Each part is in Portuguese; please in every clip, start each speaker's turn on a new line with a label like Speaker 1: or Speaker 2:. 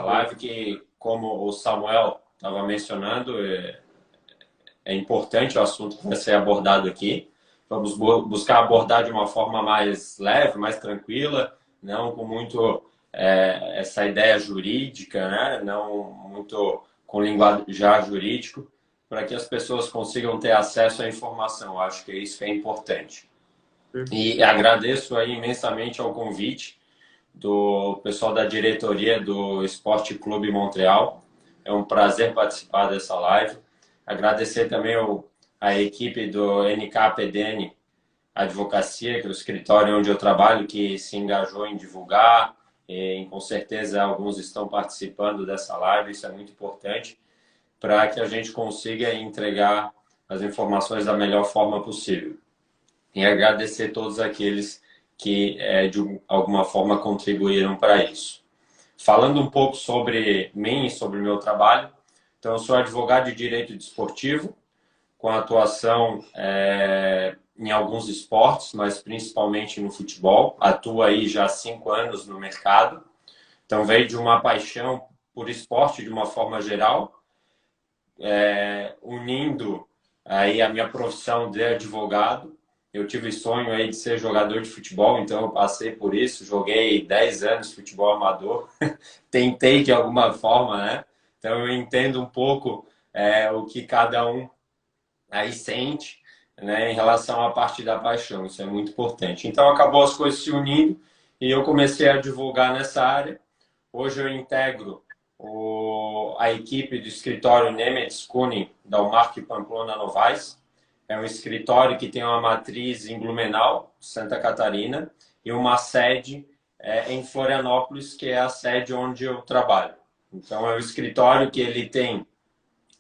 Speaker 1: live, que, como o Samuel estava mencionando, é importante o assunto que vai ser abordado aqui. Vamos buscar abordar de uma forma mais leve, mais tranquila, não com muito essa ideia jurídica, né? Não muito com linguajar jurídico, para que as pessoas consigam ter acesso à informação. Acho que é isso que é importante. E agradeço aí imensamente ao convite do pessoal da diretoria do Esporte Clube Montreal. É um prazer participar dessa live. Agradecer também a equipe do NKPDN Advocacia, que é o escritório onde eu trabalho, que se engajou em divulgar. E, com certeza, alguns estão participando dessa live. Isso é muito importante para que a gente consiga entregar as informações da melhor forma possível. E agradecer a todos aqueles que, de alguma forma, contribuíram para isso. Falando um pouco sobre mim, sobre o meu trabalho, então, eu sou advogado de direito desportivo, com atuação em alguns esportes, mas principalmente no futebol. Atuo aí já há 5 anos no mercado. Então, veio de uma paixão por esporte de uma forma geral, unindo aí a minha profissão de advogado. Eu tive sonho aí de ser jogador de futebol, então eu passei por isso. Joguei 10 anos futebol amador. Tentei de alguma forma, né? Então eu entendo um pouco o que cada um aí sente, né, em relação à parte da paixão. Isso é muito importante. Então acabou as coisas se unindo e eu comecei a divulgar nessa área. Hoje eu integro a equipe do escritório Nemetz Kuhn da Umark Pamplona Novaes. É um escritório que tem uma matriz em Blumenau, Santa Catarina, e uma sede em Florianópolis, que é a sede onde eu trabalho. Então, é um escritório que ele tem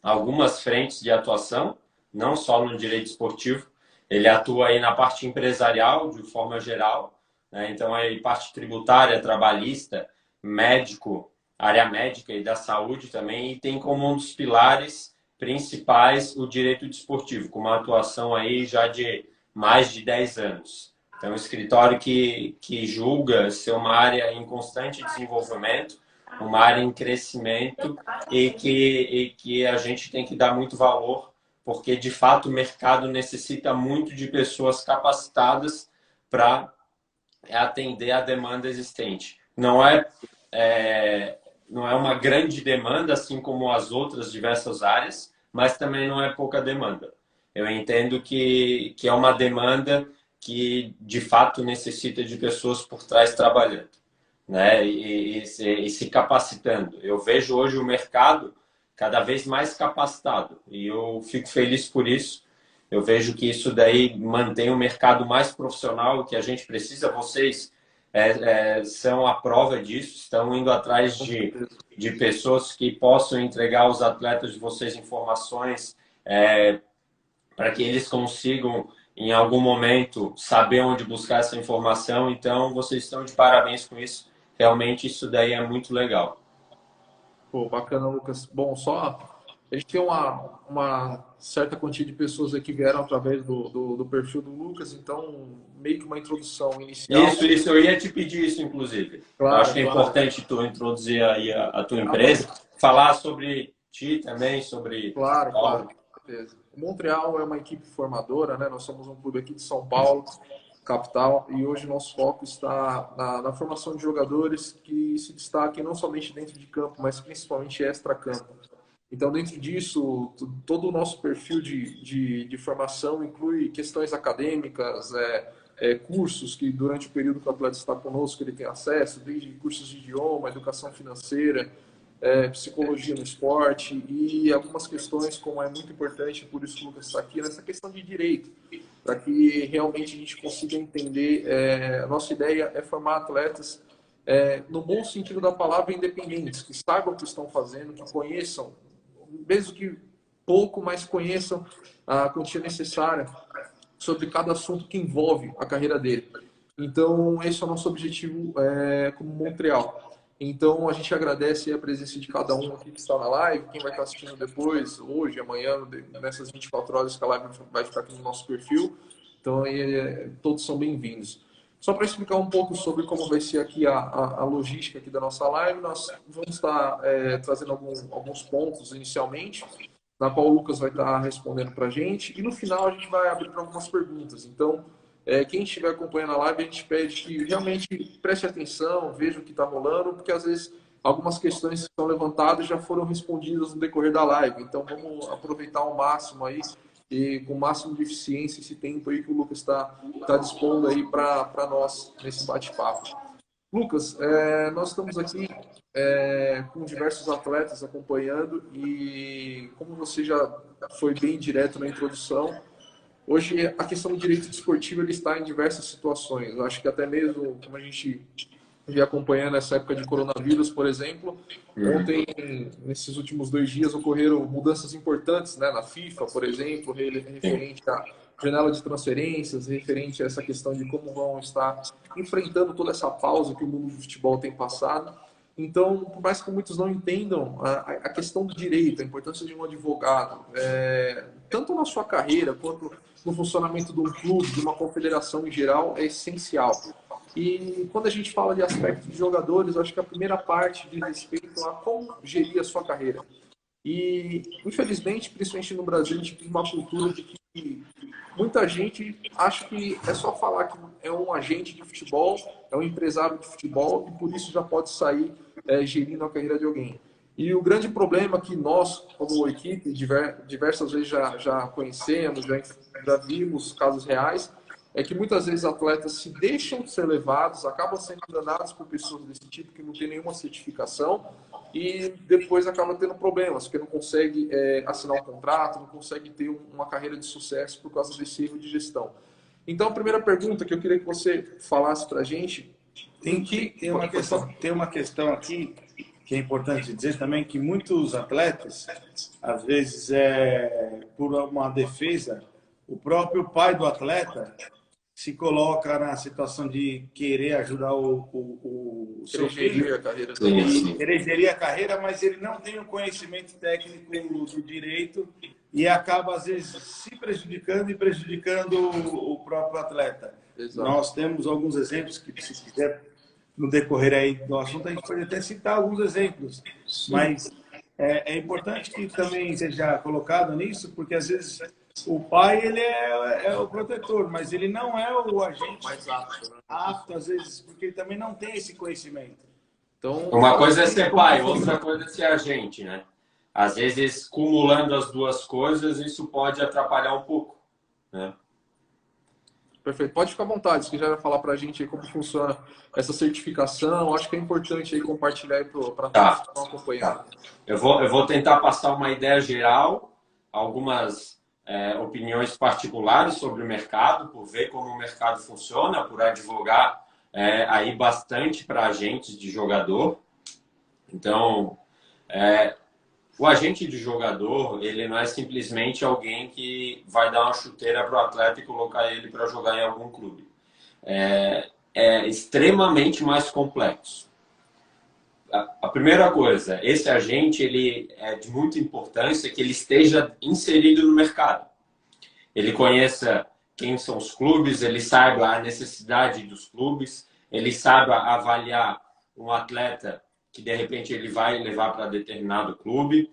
Speaker 1: algumas frentes de atuação, não só no direito esportivo, ele atua aí na parte empresarial, de forma geral, né? Então, aí parte tributária, trabalhista, médico, área médica e da saúde também, e tem como um dos pilares principais o direito desportivo, com uma atuação aí já de mais de 10 anos. Então, um escritório que julga ser uma área em constante desenvolvimento, uma área em crescimento e que a gente tem que dar muito valor, porque, de fato, o mercado necessita muito de pessoas capacitadas para atender a demanda existente. Não é uma grande demanda, assim como as outras diversas áreas, mas também não é pouca demanda. Eu entendo que é uma demanda que, de fato, necessita de pessoas por trás trabalhando, né? E se capacitando. Eu vejo hoje o mercado cada vez mais capacitado e eu fico feliz por isso. Eu vejo que isso daí mantém o mercado mais profissional que a gente precisa. Vocês são a prova disso, estão indo atrás de pessoas que possam entregar aos atletas de vocês informações para que eles consigam, em algum momento, saber onde buscar essa informação. Então, vocês estão de parabéns com isso. Realmente, isso daí é muito legal.
Speaker 2: Pô, bacana, Lucas. Bom, só a gente tem uma certa quantia de pessoas aqui que vieram através do perfil do Lucas, então meio que uma introdução inicial.
Speaker 1: Isso, eu ia te pedir isso, inclusive. Eu acho
Speaker 2: Claro,
Speaker 1: que é
Speaker 2: claro.
Speaker 1: importante tu introduzir aí a tua
Speaker 2: Ah, não,
Speaker 1: empresa, falar sobre ti também, sobre São
Speaker 2: claro, claro,
Speaker 1: Paulo.
Speaker 2: com certeza. O Montreal é uma equipe formadora, né? Nós somos um clube aqui de São Paulo, capital, e hoje nosso foco está na formação de jogadores que se destaquem não somente dentro de campo, mas principalmente extra-campo. Então, dentro disso, todo o nosso perfil de formação inclui questões acadêmicas, cursos que durante o período que o atleta está conosco ele tem acesso, desde cursos de idioma, educação financeira, psicologia no esporte e algumas questões, como é muito importante, por isso que o Lucas está aqui, nessa questão de direito, para que realmente a gente consiga entender. A nossa ideia é formar atletas no bom sentido da palavra, independentes, que saibam o que estão fazendo, que conheçam, mesmo que pouco, mas conheçam a quantia necessária sobre cada assunto que envolve a carreira dele. Então, esse é o nosso objetivo como Montreal. Então, a gente agradece a presença de cada um aqui que está na live, quem vai estar assistindo depois, hoje, amanhã, nessas 24 horas que a live vai ficar aqui no nosso perfil. Então, todos são bem-vindos. Só para explicar um pouco sobre como vai ser aqui a logística aqui da nossa live, nós vamos estar trazendo alguns pontos inicialmente, na qual o Lucas vai estar respondendo para a gente, e no final a gente vai abrir para algumas perguntas. Então, quem estiver acompanhando a live, a gente pede que realmente preste atenção, veja o que está rolando, porque às vezes algumas questões que são levantadas já foram respondidas no decorrer da live. Então, vamos aproveitar ao máximo aí e com o máximo de eficiência esse tempo aí que o Lucas está dispondo aí para nós nesse bate-papo. Lucas, nós estamos aqui com diversos atletas acompanhando e como você já foi bem direto na introdução, hoje a questão do direito desportivo ele está em diversas situações. Eu acho que até mesmo como a gente vem acompanhando essa época de coronavírus, por exemplo, ontem, nesses últimos 2 dias, ocorreram mudanças importantes, né, na FIFA, por exemplo, referente à janela de transferências, referente a essa questão de como vão estar enfrentando toda essa pausa que o mundo do futebol tem passado. Então, por mais que muitos não entendam a questão do direito, a importância de um advogado, tanto na sua carreira quanto no funcionamento de um clube, de uma confederação em geral, é essencial. E quando a gente fala de aspecto de jogadores, acho que a primeira parte diz respeito a como gerir a sua carreira. E, infelizmente, principalmente no Brasil, a gente tem uma cultura de que muita gente acha que é só falar que é um agente de futebol, é um empresário de futebol, e por isso já pode sair gerindo a carreira de alguém. E o grande problema que nós, como equipe, diversas vezes já conhecemos, já vimos casos reais, é que muitas vezes atletas se deixam ser levados, acabam sendo enganados por pessoas desse tipo que não tem nenhuma certificação e depois acaba tendo problemas, porque não consegue assinar um contrato, não consegue ter uma carreira de sucesso por causa desse erro de gestão. Então, a primeira pergunta que eu queria que você falasse para a gente...
Speaker 3: Tem uma questão aqui que é importante dizer também, que muitos atletas, às vezes, por uma defesa, o próprio pai do atleta se coloca na situação de querer ajudar o seu filho, querer gerir a carreira, mas ele não tem o conhecimento técnico do direito e acaba, às vezes, se prejudicando e prejudicando o próprio atleta. Exato. Nós temos alguns exemplos que, se quiser, no decorrer aí do assunto, a gente pode até citar alguns exemplos, mas é importante que também seja colocado nisso, porque, às vezes, o pai ele é o protetor, mas ele não é o agente mais apto, às vezes, porque ele também não tem esse conhecimento.
Speaker 1: Então, uma coisa é ser pai, outra coisa é ser agente, né? Às vezes, cumulando as duas coisas, isso pode atrapalhar um pouco, né?
Speaker 2: Perfeito. Pode ficar à vontade, se quiser vai falar para a gente aí como funciona essa certificação. Acho que é importante aí compartilhar aí para todos que estão acompanhando.
Speaker 1: Tá. Eu vou tentar passar uma ideia geral, algumas opiniões particulares sobre o mercado, por ver como o mercado funciona, por advogar aí bastante para agentes de jogador. Então, o agente de jogador, ele não é simplesmente alguém que vai dar uma chuteira para o atleta e colocar ele para jogar em algum clube. É extremamente mais complexo. A primeira coisa, esse agente ele é de muita importância que ele esteja inserido no mercado. Ele conheça quem são os clubes, ele saiba a necessidade dos clubes, ele saiba avaliar um atleta que de repente ele vai levar para determinado clube.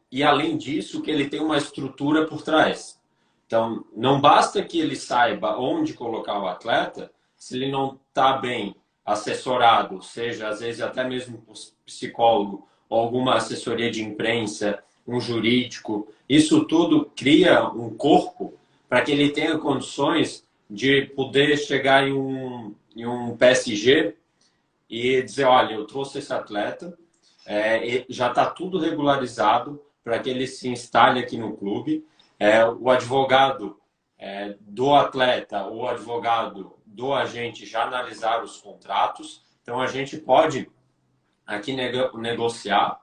Speaker 1: E além disso, que ele tem uma estrutura por trás. Então, não basta que ele saiba onde colocar o atleta, se ele não está bem assessorado, seja às vezes até mesmo por psicólogo ou alguma assessoria de imprensa, um jurídico, isso tudo cria um corpo para que ele tenha condições de poder chegar em um PSG e dizer, olha, eu trouxe esse atleta, já está tudo regularizado para que ele se instale aqui no clube. O advogado do atleta, o advogado do agente já analisar os contratos. Então, a gente pode aqui negociar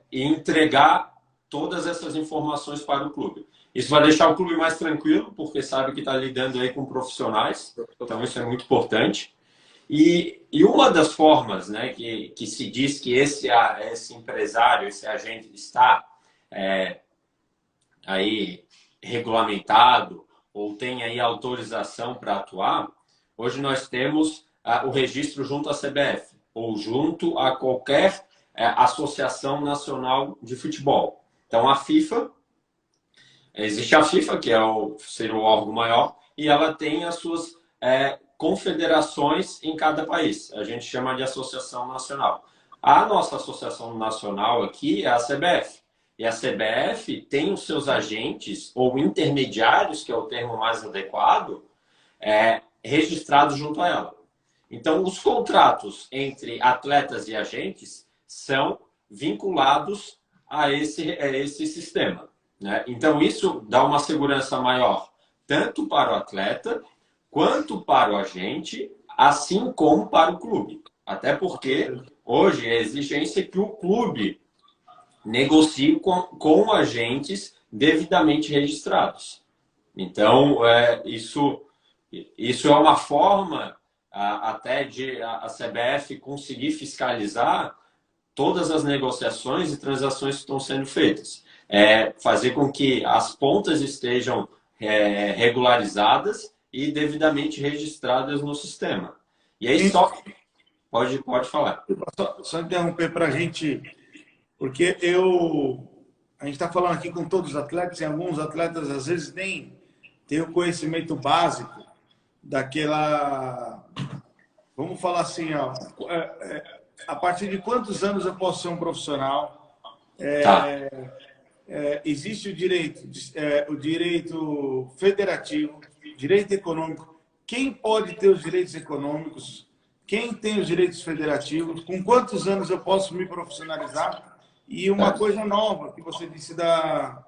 Speaker 1: e entregar todas essas informações para o clube. Isso vai deixar o clube mais tranquilo, porque sabe que está lidando aí com profissionais. Então, isso é muito importante. E uma das formas, né, que se diz que esse empresário, esse agente está aí regulamentado ou tem aí autorização para atuar, hoje nós temos o registro junto à CBF ou junto a qualquer associação nacional de futebol. Então, a FIFA, existe a FIFA, que seria o órgão maior, e ela tem as suas confederações em cada país. A gente chama de associação nacional. A nossa associação nacional aqui é a CBF. E a CBF tem os seus agentes, ou intermediários, que é o termo mais adequado, registrados junto a ela. Então, os contratos entre atletas e agentes são vinculados a esse sistema, né? Então, isso dá uma segurança maior, tanto para o atleta, quanto para o agente, assim como para o clube. Até porque, hoje, a exigência é que o clube negocie com agentes devidamente registrados. Então, isso é uma forma até de a CBF conseguir fiscalizar todas as negociações e transações que estão sendo feitas. Fazer com que as pontas estejam regularizadas e devidamente registradas no sistema. E aí só... Pode falar.
Speaker 3: Só interromper para a gente, porque a gente está falando aqui com todos os atletas, e alguns atletas às vezes nem têm o conhecimento básico daquela... Vamos falar assim, ó, a partir de quantos anos eu posso ser um profissional? Existe o direito federativo, direito econômico. Quem pode ter os direitos econômicos? Quem tem os direitos federativos? Com quantos anos eu posso me profissionalizar? E uma coisa nova que você disse da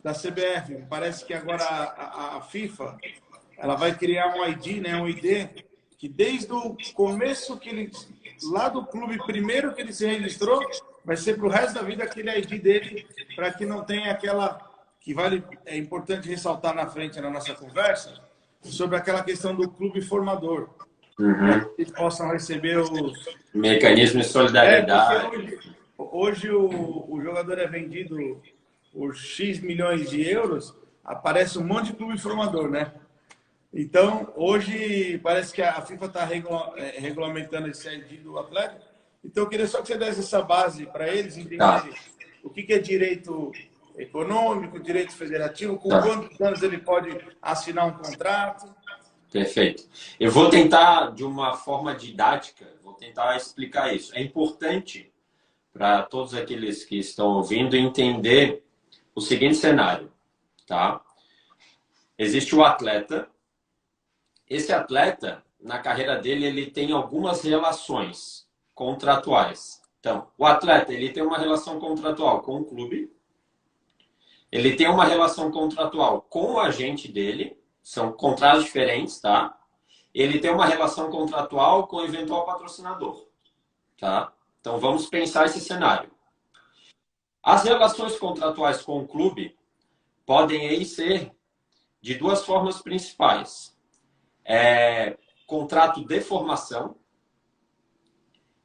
Speaker 3: CBF, parece que agora a FIFA ela vai criar um ID, né, um ID, que desde o começo lá do clube primeiro que ele se registrou, vai ser para o resto da vida aquele ID dele, para que não tenha aquela que é importante ressaltar na frente na nossa conversa sobre aquela questão do clube formador. Para que eles possam receber os
Speaker 1: mecanismos de solidariedade.
Speaker 3: Hoje o jogador é vendido por X milhões de euros, aparece um monte de clube formador, né? Então, hoje parece que a FIFA está regulamentando esse ID do atleta. Então, eu queria só que você desse essa base para eles entenderem o que é direito econômico, direito federativo, com quantos anos ele pode assinar um contrato.
Speaker 1: Perfeito. Eu vou tentar, de uma forma didática, vou tentar explicar isso. É importante para todos aqueles que estão ouvindo entender o seguinte cenário, tá? Existe o atleta. Esse atleta, na carreira dele, ele tem algumas relações contratuais. Então, o atleta, ele tem uma relação contratual com o clube, ele tem uma relação contratual com o agente dele, são contratos diferentes, tá? Ele tem uma relação contratual com o eventual patrocinador, tá? Então, vamos pensar esse cenário. As relações contratuais com o clube podem aí ser de duas formas principais. Contrato de formação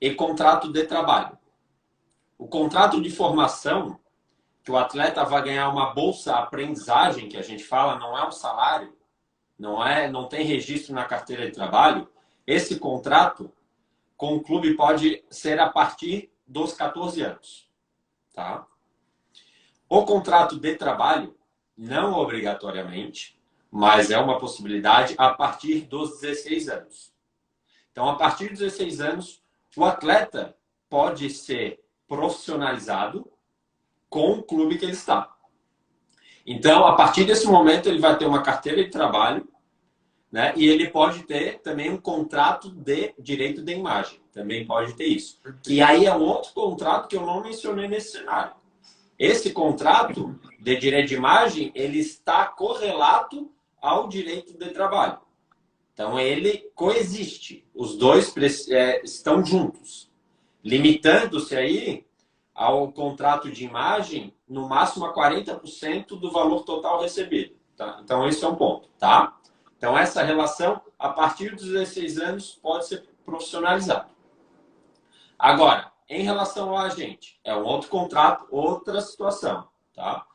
Speaker 1: e contrato de trabalho. O contrato de formação, que o atleta vai ganhar uma bolsa aprendizagem, que a gente fala, não é um salário, não tem registro na carteira de trabalho. Esse contrato com o clube pode ser a partir dos 14 anos. Tá? O contrato de trabalho, não obrigatoriamente, mas é uma possibilidade a partir dos 16 anos. Então, a partir dos 16 anos, o atleta pode ser profissionalizado com o clube que ele está. Então, a partir desse momento, ele vai ter uma carteira de trabalho, né? E ele pode ter também um contrato de direito de imagem. Também pode ter isso. Que aí é um outro contrato que eu não mencionei nesse cenário. Esse contrato de direito de imagem, ele está correlato ao direito de trabalho. Então, ele coexiste. Os dois estão juntos. Limitando-se aí ao contrato de imagem, no máximo a 40% do valor total recebido. Tá? Então, esse é um ponto. Tá? Então, essa relação, a partir dos 16 anos, pode ser profissionalizada. Agora, em relação ao agente, é um outro contrato, outra situação. Tá?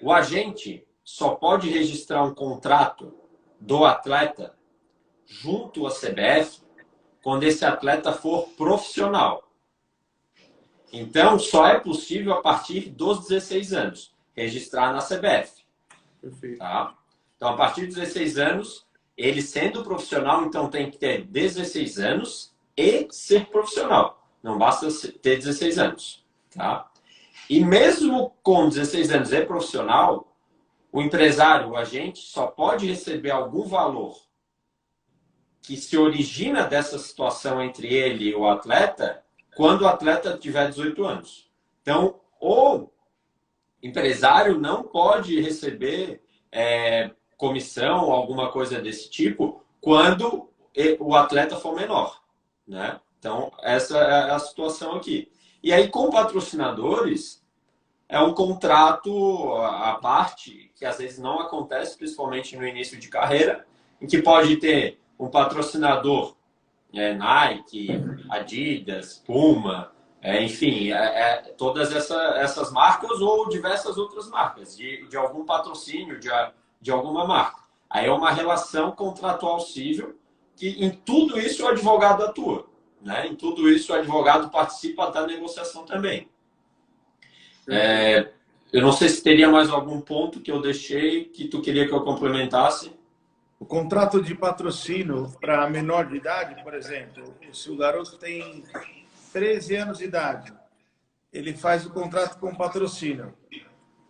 Speaker 1: O agente, só pode registrar um contrato do atleta junto à CBF quando esse atleta for profissional. Então, só é possível a partir dos 16 anos registrar na CBF.
Speaker 2: Perfeito.
Speaker 1: Tá? Então, a partir dos 16 anos, ele sendo profissional, então tem que ter 16 anos e ser profissional. Não basta ter 16 anos. Tá? E mesmo com 16 anos e profissional, o empresário, o agente, só pode receber algum valor que se origina dessa situação entre ele e o atleta quando o atleta tiver 18 anos. Então, o empresário não pode receber comissão ou alguma coisa desse tipo quando o atleta for menor, né? Então, essa é a situação aqui. E aí, com patrocinadores, é um contrato à parte, que às vezes não acontece, principalmente no início de carreira, em que pode ter um patrocinador, Nike, Adidas, Puma, enfim, todas essas marcas ou diversas outras marcas, de algum patrocínio, de alguma marca. Aí é uma relação contratual civil, que em tudo isso o advogado atua, né? Em tudo isso o advogado participa da negociação também. Eu não sei se teria mais algum ponto que eu deixei que tu queria que eu complementasse.
Speaker 3: O contrato de patrocínio para menor de idade, por exemplo, se o garoto tem 13 anos de idade, ele faz o contrato com patrocínio.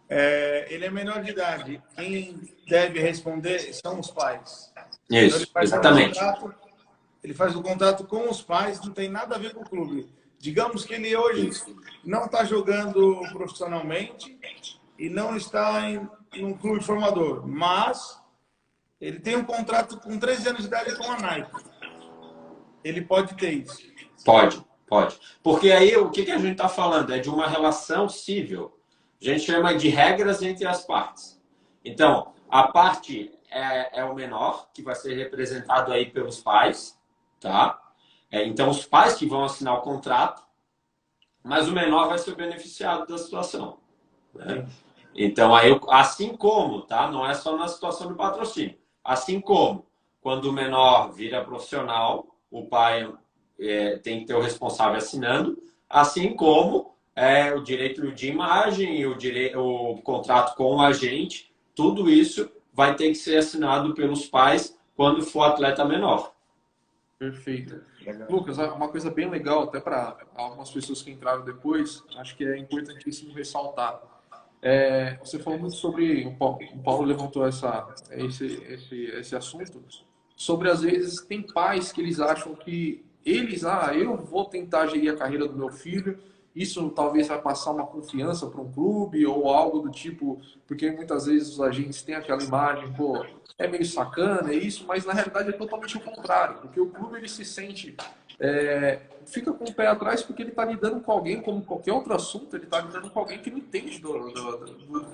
Speaker 3: Ele é menor de idade. Quem deve responder são os pais.
Speaker 1: Isso,
Speaker 3: Então,
Speaker 1: exatamente.
Speaker 3: Ele faz o contrato com os pais, não tem nada a ver com o clube. Digamos que ele hoje não está jogando profissionalmente e não está em um clube formador, mas ele tem um contrato com 13 anos de idade com a Nike. Ele pode ter isso?
Speaker 1: Pode. Porque aí o que a gente está falando? É de uma relação civil. A gente chama de regras entre as partes. Então, a parte é o menor, que vai ser representado aí pelos pais, tá? Então, os pais que vão assinar o contrato, mas o menor vai ser beneficiado da situação, né? Então, aí, assim como, tá? Não é só na situação do patrocínio. Assim como, quando o menor vira profissional, o pai tem que ter o responsável assinando, assim como o direito de imagem e o contrato com o agente, tudo isso vai ter que ser assinado pelos pais quando for atleta menor.
Speaker 2: Perfeito. Lucas, uma coisa bem legal, até para algumas pessoas que entraram depois, acho que é importantíssimo ressaltar. Você falou muito sobre, o Paulo levantou esse assunto, sobre às vezes tem pais que eles acham que eu vou tentar gerir a carreira do meu filho, isso talvez vai passar uma confiança para um clube ou algo do tipo, porque muitas vezes os agentes têm aquela imagem, pô, é meio sacana, é isso, mas na realidade é totalmente o contrário, porque o clube ele se sente, fica com o pé atrás porque ele está lidando com alguém, como qualquer outro assunto, ele está lidando com alguém que não entende do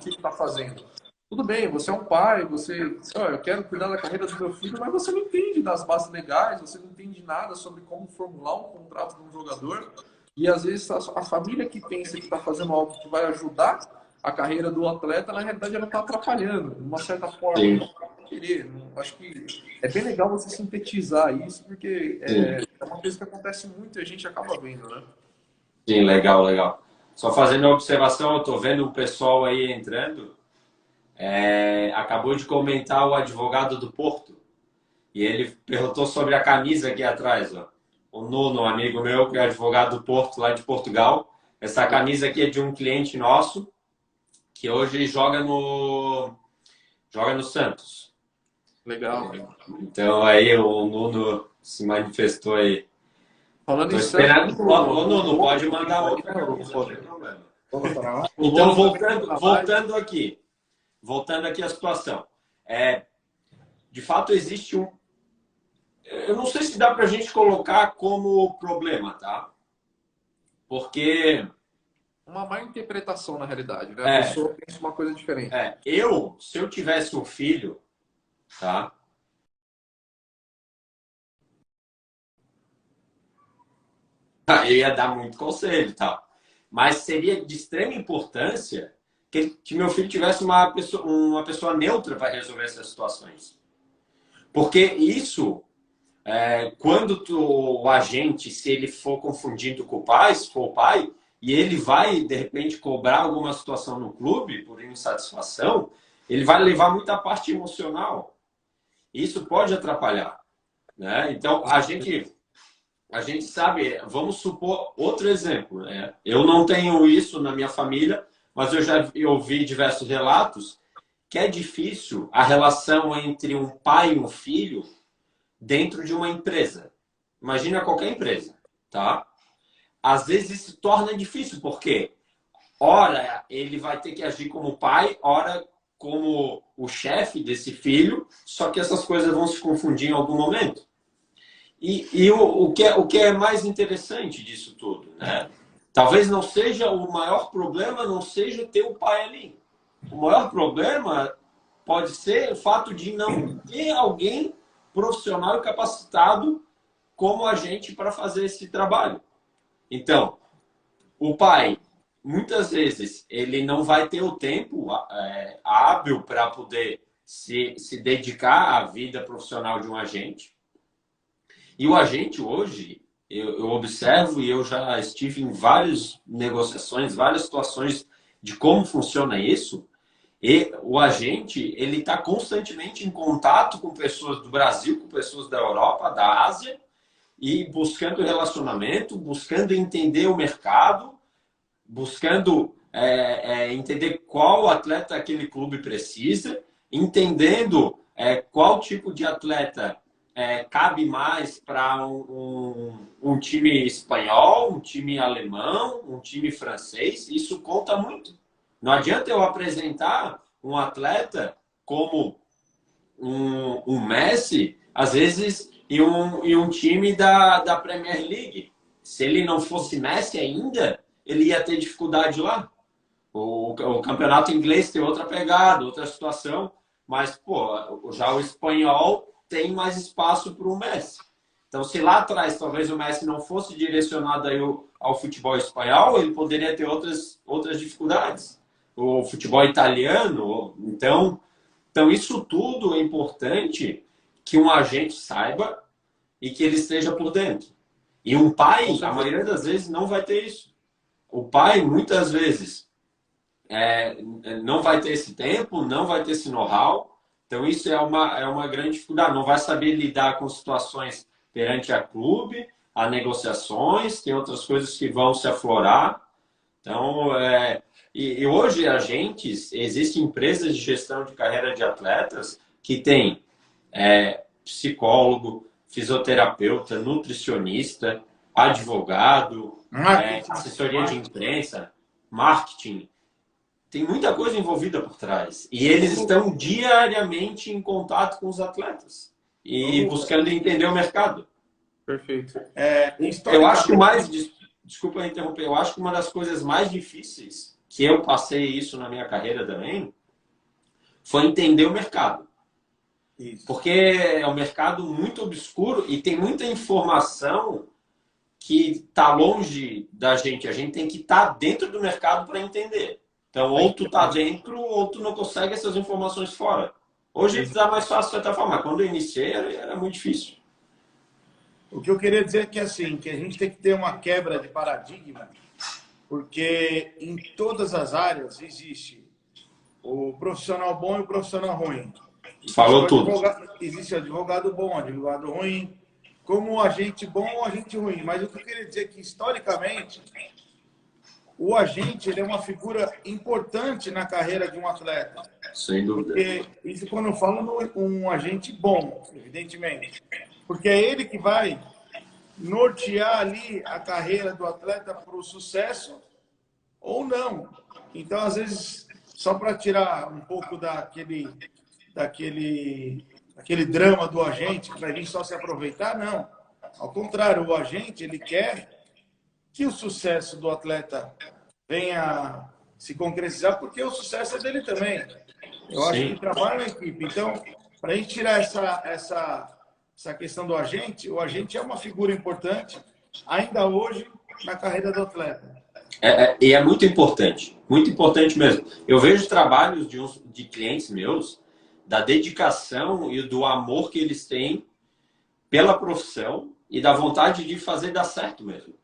Speaker 2: que ele está fazendo. Tudo bem, você é um pai, eu quero cuidar da carreira do meu filho, mas você não entende das bases legais, você não entende nada sobre como formular um contrato de um jogador. E às vezes a família que pensa que está fazendo algo que vai ajudar a carreira do atleta, na realidade ela está atrapalhando, de uma certa forma.
Speaker 1: Sim.
Speaker 2: Não querer. Acho que é bem legal você sintetizar isso, porque é uma coisa que acontece muito e a gente acaba vendo, né?
Speaker 1: Sim, legal. Só fazendo uma observação, eu estou vendo o pessoal aí entrando. Acabou de comentar o advogado do Porto e ele perguntou sobre a camisa aqui atrás, ó. O Nuno, um amigo meu que é advogado do Porto, lá de Portugal. Essa camisa aqui é de um cliente nosso que hoje joga no Santos.
Speaker 2: Legal.
Speaker 1: Então aí o Nuno se manifestou aí.
Speaker 2: Falando
Speaker 1: Tô
Speaker 2: em
Speaker 1: esperando.
Speaker 2: Santos,
Speaker 1: Ô, Nuno, pode mandar outra camisa, não tem problema. Então, voltando aqui à situação. De fato, existe um... Eu não sei se dá para a gente colocar como problema, tá? Porque...
Speaker 2: uma má interpretação, na realidade, né? A pessoa pensa uma coisa diferente.
Speaker 1: Se eu tivesse um filho, tá? Eu ia dar muito conselho, tá? Mas seria de extrema importância que meu filho tivesse uma pessoa neutra para resolver essas situações. Porque isso, quando o agente, se ele for confundindo com o pai, se for o pai, e ele vai, de repente, cobrar alguma situação no clube por insatisfação, ele vai levar muita parte emocional. Isso pode atrapalhar, né? Então, a gente sabe, vamos supor outro exemplo, né? Eu não tenho isso na minha família, mas eu já ouvi diversos relatos que é difícil a relação entre um pai e um filho dentro de uma empresa. Imagina qualquer empresa, tá? Às vezes isso torna difícil, porque ora ele vai ter que agir como pai, ora como o chefe desse filho, só que essas coisas vão se confundir em algum momento. E o que é mais interessante disso tudo, né? Talvez não seja o maior problema, não seja ter o pai ali. O maior problema pode ser o fato de não ter alguém profissional e capacitado como a gente para fazer esse trabalho. Então, o pai, muitas vezes, ele não vai ter o tempo hábil para poder se dedicar à vida profissional de um agente. E o agente hoje, eu observo e eu já estive em várias negociações, várias situações de como funciona isso. E o agente, ele está constantemente em contato com pessoas do Brasil, com pessoas da Europa, da Ásia, e buscando relacionamento, buscando entender o mercado, buscando entender qual atleta aquele clube precisa, entendendo qual tipo de atleta cabe mais para um time espanhol, um time alemão, um time francês. Isso conta muito. Não adianta eu apresentar um atleta como um Messi, às vezes, em um time da Premier League. Se ele não fosse Messi ainda, ele ia ter dificuldade lá. O campeonato inglês tem outra pegada, outra situação, mas pô, já o espanhol tem mais espaço para o Messi. Então, se lá atrás talvez o Messi não fosse direcionado aí ao futebol espanhol, ele poderia ter outras dificuldades. O futebol italiano, então isso tudo é importante que um agente saiba e que ele esteja por dentro. E um pai, a maioria das vezes, não vai ter isso. O pai, muitas vezes, não vai ter esse tempo, não vai ter esse know-how. Então, isso é uma grande dificuldade. Não vai saber lidar com situações perante a clube, a negociações, tem outras coisas que vão se aflorar. Então, e hoje, existem empresas de gestão de carreira de atletas que têm psicólogo, fisioterapeuta, nutricionista, advogado, assessoria de imprensa, marketing. Tem muita coisa envolvida por trás. E eles estão diariamente em contato com os atletas e buscando entender o mercado.
Speaker 2: Perfeito.
Speaker 1: Eu acho que desculpa interromper, eu acho que uma das coisas mais difíceis, que eu passei isso na minha carreira também, foi entender o mercado. Isso. Porque é um mercado muito obscuro e tem muita informação que está longe da gente. A gente tem que estar dentro do mercado para entender. Então, ou tu está dentro, ou tu não consegue essas informações fora. Hoje está mais fácil de certa forma. Quando eu iniciei, era muito difícil.
Speaker 3: O que eu queria dizer é que, assim, que a gente tem que ter uma quebra de paradigma, porque em todas as áreas existe o profissional bom e o profissional ruim.
Speaker 1: Falou tudo.
Speaker 3: Existe advogado bom, advogado ruim, como o agente bom ou agente ruim. Mas o que eu queria dizer é que, historicamente, o agente ele é uma figura importante na carreira de um atleta.
Speaker 1: Sem dúvida.
Speaker 3: Porque, isso quando eu falo um agente bom, evidentemente. Porque é ele que vai nortear ali a carreira do atleta para o sucesso ou não. Então, às vezes, só para tirar um pouco daquele drama do agente, que vai vir só se aproveitar, não. Ao contrário, o agente ele quer que o sucesso do atleta venha se concretizar, porque o sucesso é dele também. Eu acho que trabalha na equipe. Então, para a gente tirar essa questão do agente, o agente é uma figura importante, ainda hoje, na carreira do atleta.
Speaker 1: E é muito importante mesmo. Eu vejo trabalhos de clientes meus, da dedicação e do amor que eles têm pela profissão e da vontade de fazer dar certo mesmo.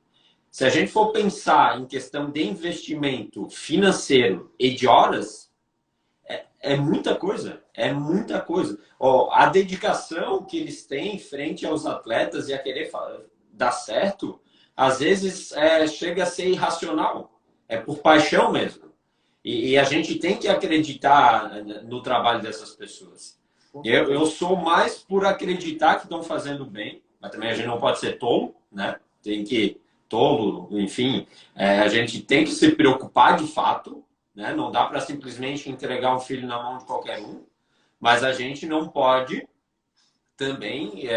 Speaker 1: Se a gente for pensar em questão de investimento financeiro e de horas, é muita coisa. É muita coisa. Ó, a dedicação que eles têm frente aos atletas e a querer dar certo, às vezes chega a ser irracional. É por paixão mesmo. E a gente tem que acreditar no trabalho dessas pessoas. Eu sou mais por acreditar que estão fazendo bem, mas também a gente não pode ser tolo, né? Tem que tolo, enfim, a gente tem que se preocupar de fato, né? Não dá para simplesmente entregar um filho na mão de qualquer um, mas a gente não pode também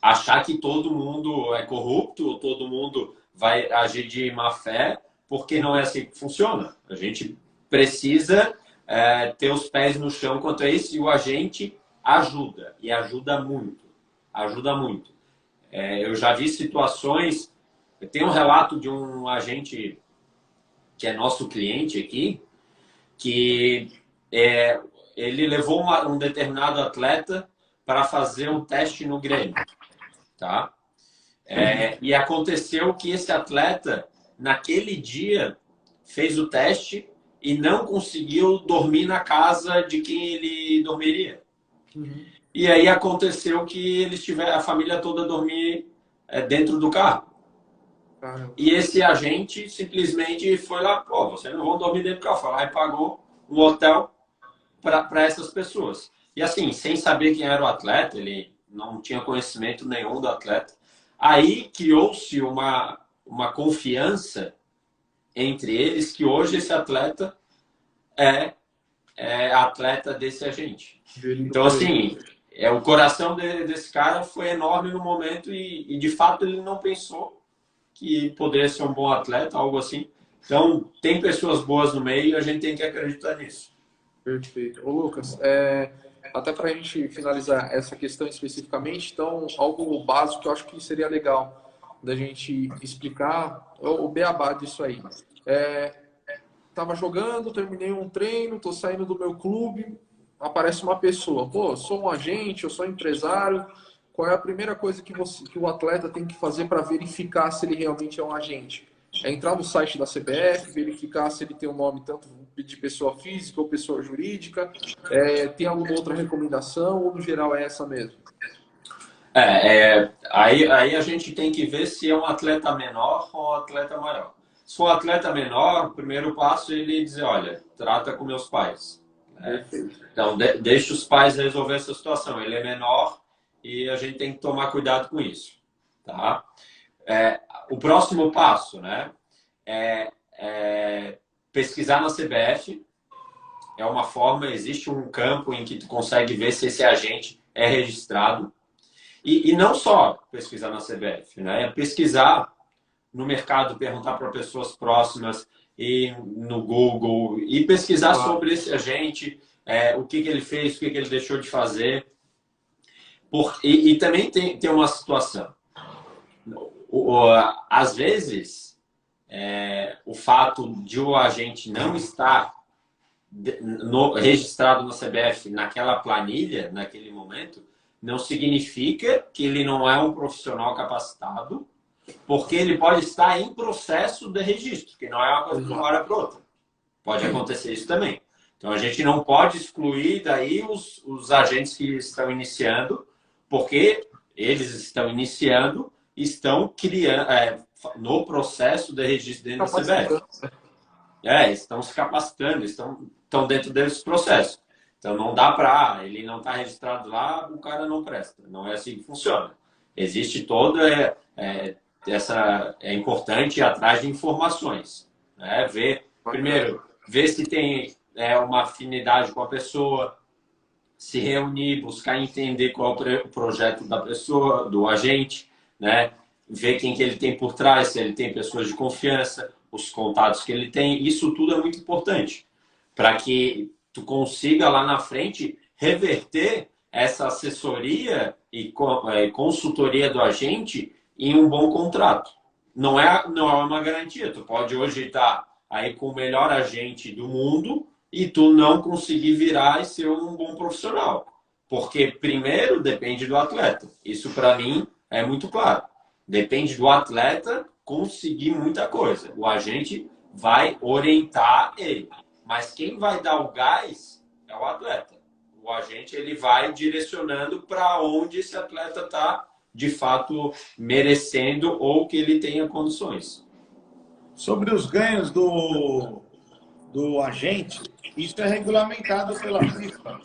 Speaker 1: achar que todo mundo é corrupto, ou todo mundo vai agir de má fé, porque não é assim que funciona. A gente precisa ter os pés no chão quanto a isso, e o agente ajuda, e ajuda muito. Ajuda muito. Eu já vi situações... Tem um relato de um agente que é nosso cliente aqui, que ele levou um determinado atleta para fazer um teste no Grêmio. Tá? E aconteceu que esse atleta, naquele dia, fez o teste e não conseguiu dormir na casa de quem ele dormiria. Uhum. E aí aconteceu que a família toda dormir dentro do carro. Caramba. E esse agente simplesmente foi lá, pô, vocês não vão dormir dentro do carro. Foi lá e pagou um hotel para essas pessoas. E assim, sem saber quem era o atleta, ele não tinha conhecimento nenhum do atleta. Aí criou-se uma confiança entre eles, que hoje esse atleta é atleta desse agente. Então, assim, o coração desse cara foi enorme no momento e de fato ele não pensou que poderia ser um bom atleta, algo assim. Então, tem pessoas boas no meio e a gente tem que acreditar nisso.
Speaker 2: Perfeito. Ô, Lucas, até para a gente finalizar essa questão especificamente, então, algo básico que eu acho que seria legal da gente explicar, o beabá disso aí. Tava jogando, terminei um treino, tô saindo do meu clube, aparece uma pessoa, pô, sou um agente, eu sou empresário, qual é a primeira coisa que o atleta tem que fazer para verificar se ele realmente é um agente? É entrar no site da CBF, verificar se ele tem um nome tanto de pessoa física ou pessoa jurídica, tem alguma outra recomendação ou no geral é essa mesmo?
Speaker 1: Aí a gente tem que ver se é um atleta menor ou um atleta maior. Se for um atleta menor, o primeiro passo é ele dizer, olha, trata com meus pais. Então, deixa os pais resolver essa situação. Ele é menor e a gente tem que tomar cuidado com isso. Tá? O próximo passo, né, é pesquisar na CBF. É uma forma, existe um campo em que tu consegue ver se esse agente é registrado. E não só pesquisar na CBF, né? É pesquisar no mercado, perguntar para pessoas próximas e no Google e pesquisar sobre esse agente, o que ele fez, o que ele deixou de fazer. E também tem uma situação. Às vezes, o fato de o agente não estar registrado na CBF naquela planilha, naquele momento, não significa que ele não é um profissional capacitado, porque ele pode estar em processo de registro, que não é uma coisa de uma hora para outra. Pode acontecer isso também. Então, a gente não pode excluir daí os agentes que estão iniciando, porque eles estão iniciando, estão criando no processo de registro dentro da CBF. Estão se capacitando, estão dentro desse processo. Então, não dá para... Ele não está registrado lá, o cara não presta. Não é assim que funciona. Existe toda... é importante ir atrás de informações. Né? Primeiro, ver se tem uma afinidade com a pessoa, se reunir, buscar entender qual é o projeto da pessoa, do agente, né? Ver quem que ele tem por trás, se ele tem pessoas de confiança, os contatos que ele tem. Isso tudo é muito importante para que tu consiga lá na frente reverter essa assessoria e consultoria do agente em um bom contrato. não é uma garantia. Tu pode hoje estar aí com o melhor agente do mundo e tu não conseguir virar e ser um bom profissional. Porque, primeiro, depende do atleta. Isso, para mim, é muito claro. Depende do atleta conseguir muita coisa. O agente vai orientar ele. Mas quem vai dar o gás é o atleta. O agente ele vai direcionando para onde esse atleta está, de fato, merecendo ou que ele tenha condições.
Speaker 3: Sobre os ganhos do agente, isso é regulamentado pela FIFA.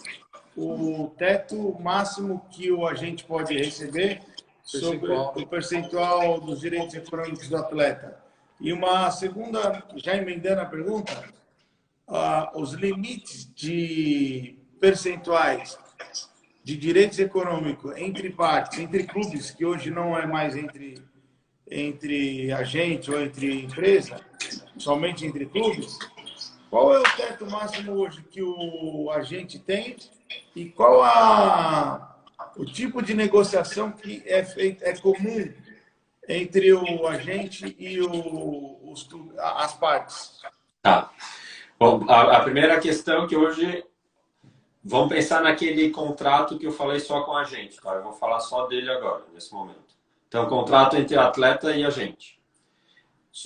Speaker 3: O teto máximo que o agente pode receber sobre o percentual dos direitos econômicos do atleta. E uma segunda, já emendando a pergunta, os limites de percentuais de direitos econômicos entre partes, entre clubes, que hoje não é mais entre agente ou entre empresa, somente entre clubes, qual é o teto máximo hoje que o agente tem e qual o tipo de negociação que é comum entre o agente e as partes?
Speaker 1: Tá. Bom, a primeira questão que hoje... Vamos pensar naquele contrato que eu falei só com a gente, tá? Eu vou falar só dele agora, nesse momento. Então, contrato entre atleta e agente.